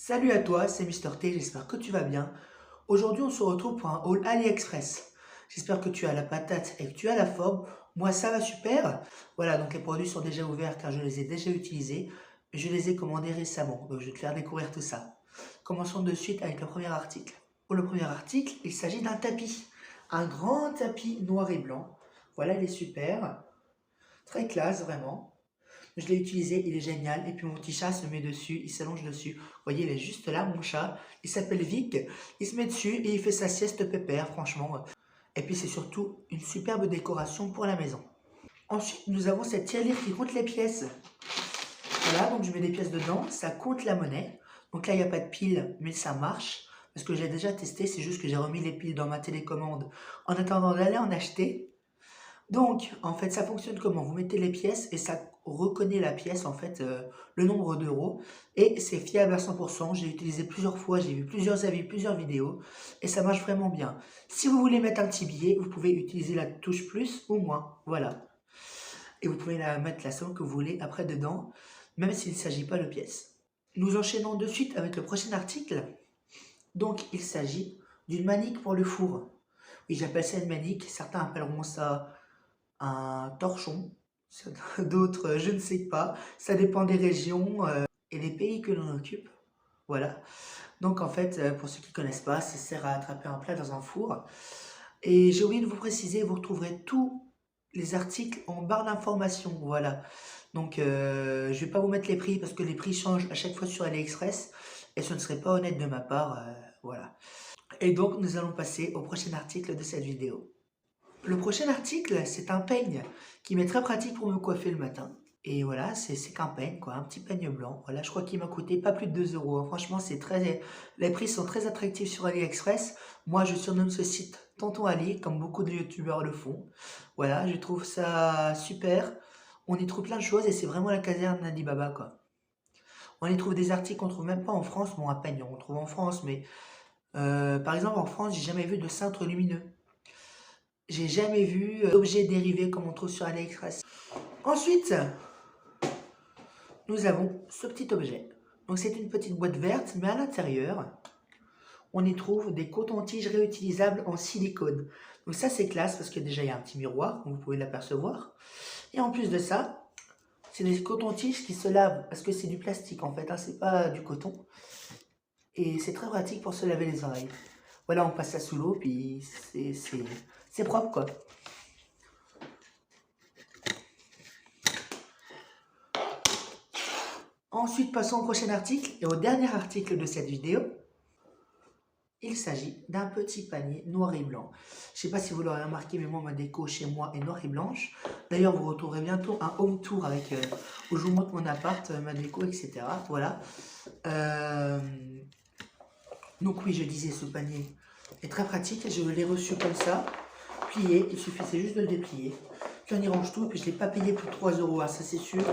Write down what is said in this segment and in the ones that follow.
Salut à toi, c'est Mister T, j'espère que tu vas bien. Aujourd'hui, on se retrouve pour un haul AliExpress. J'espère que tu as la patate et que tu as la forme. Moi, ça va super. Voilà, donc les produits sont déjà ouverts car je les ai déjà utilisés. Je les ai commandés récemment, donc je vais te faire découvrir tout ça. Commençons de suite avec le premier article. Pour le premier article, il s'agit d'un tapis. Un grand tapis noir et blanc. Voilà, il est super. Très classe, vraiment. Je l'ai utilisé, il est génial. Et puis mon petit chat se met dessus, il s'allonge dessus. Vous voyez, il est juste là, mon chat. Il s'appelle Vic. Il se met dessus et il fait sa sieste pépère, franchement. Et puis c'est surtout une superbe décoration pour la maison. Ensuite, nous avons cette tirelire qui compte les pièces. Voilà, donc je mets des pièces dedans, ça compte la monnaie. Donc là, il n'y a pas de pile, mais ça marche. Parce que j'ai déjà testé, c'est juste que j'ai remis les piles dans ma télécommande en attendant d'aller en acheter. Donc, en fait, ça fonctionne comment? Vous mettez les pièces et ça reconnaît la pièce, en fait, le nombre d'euros. Et c'est fiable à 100%. J'ai utilisé plusieurs fois, j'ai vu plusieurs avis, plusieurs vidéos. Et ça marche vraiment bien. Si vous voulez mettre un petit billet, vous pouvez utiliser la touche plus ou moins. Voilà. Et vous pouvez mettre la somme que vous voulez après dedans, même s'il ne s'agit pas de pièces. Nous enchaînons de suite avec le prochain article. Donc, il s'agit d'une manique pour le four. Oui, j'appelle ça une manique. Certains appelleront ça un torchon, d'autres je ne sais pas, ça dépend des régions et des pays que l'on occupe. Voilà. Donc en fait, pour ceux qui ne connaissent pas, ça sert à attraper un plat dans un four. Et j'ai oublié de vous préciser, vous retrouverez tous les articles en barre d'informations. Voilà. Donc je ne vais pas vous mettre les prix parce que les prix changent à chaque fois sur AliExpress et ce ne serait pas honnête de ma part. Voilà. Et donc nous allons passer au prochain article de cette vidéo. Le prochain article, c'est un peigne qui m'est très pratique pour me coiffer le matin. Et voilà, c'est qu'un peigne, quoi, un petit peigne blanc. Voilà, je crois qu'il m'a coûté pas plus de 2 euros, hein. Franchement, les prix sont très attractifs sur AliExpress. Moi, je surnomme ce site Tonton Ali, comme beaucoup de youtubeurs le font. Voilà, je trouve ça super. On y trouve plein de choses et c'est vraiment la caserne d'Alibaba, quoi. On y trouve des articles qu'on trouve même pas en France. Bon, un peigne, on trouve en France, mais par exemple, en France, j'ai jamais vu de cintre lumineux. J'ai jamais vu d'objets dérivés comme on trouve sur AliExpress. Ensuite, nous avons ce petit objet. Donc c'est une petite boîte verte, mais à l'intérieur, on y trouve des cotons-tiges réutilisables en silicone. Donc ça c'est classe parce que déjà il y a un petit miroir, comme vous pouvez l'apercevoir. Et en plus de ça, c'est des cotons-tiges qui se lavent parce que c'est du plastique en fait, hein, c'est pas du coton. Et c'est très pratique pour se laver les oreilles. Voilà, on passe ça sous l'eau, puis c'est propre quoi. Ensuite, passons au prochain article et au dernier article de cette vidéo. Il s'agit d'un petit panier noir et blanc. Je ne sais pas si vous l'aurez remarqué, mais moi, ma déco chez moi est noire et blanche. D'ailleurs, vous retrouverez bientôt un home tour avec, où je vous montre mon appart, ma déco, etc. Voilà. Donc oui, je disais, ce panier est très pratique. Je l'ai reçu comme ça, plié. Il suffisait juste de le déplier. Puis on y range tout. Puis je ne l'ai pas payé plus de 3 euros, hein, ça c'est sûr.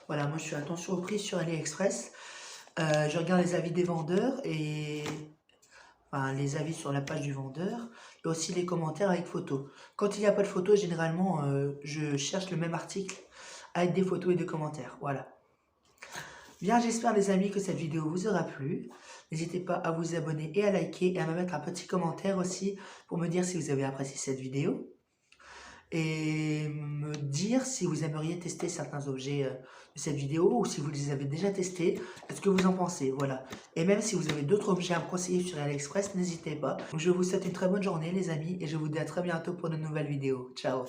Voilà, moi je fais attention au prix sur AliExpress. Je regarde les avis des vendeurs et enfin, les avis sur la page du vendeur et aussi les commentaires avec photos. Quand il n'y a pas de photos, généralement, je cherche le même article avec des photos et des commentaires. Voilà. Bien, j'espère les amis que cette vidéo vous aura plu. N'hésitez pas à vous abonner et à liker et à me mettre un petit commentaire aussi pour me dire si vous avez apprécié cette vidéo. Et me dire si vous aimeriez tester certains objets de cette vidéo ou si vous les avez déjà testés, est-ce que vous en pensez, voilà. Et même si vous avez d'autres objets à me conseiller sur AliExpress, n'hésitez pas. Donc je vous souhaite une très bonne journée les amis et je vous dis à très bientôt pour de nouvelles vidéos. Ciao.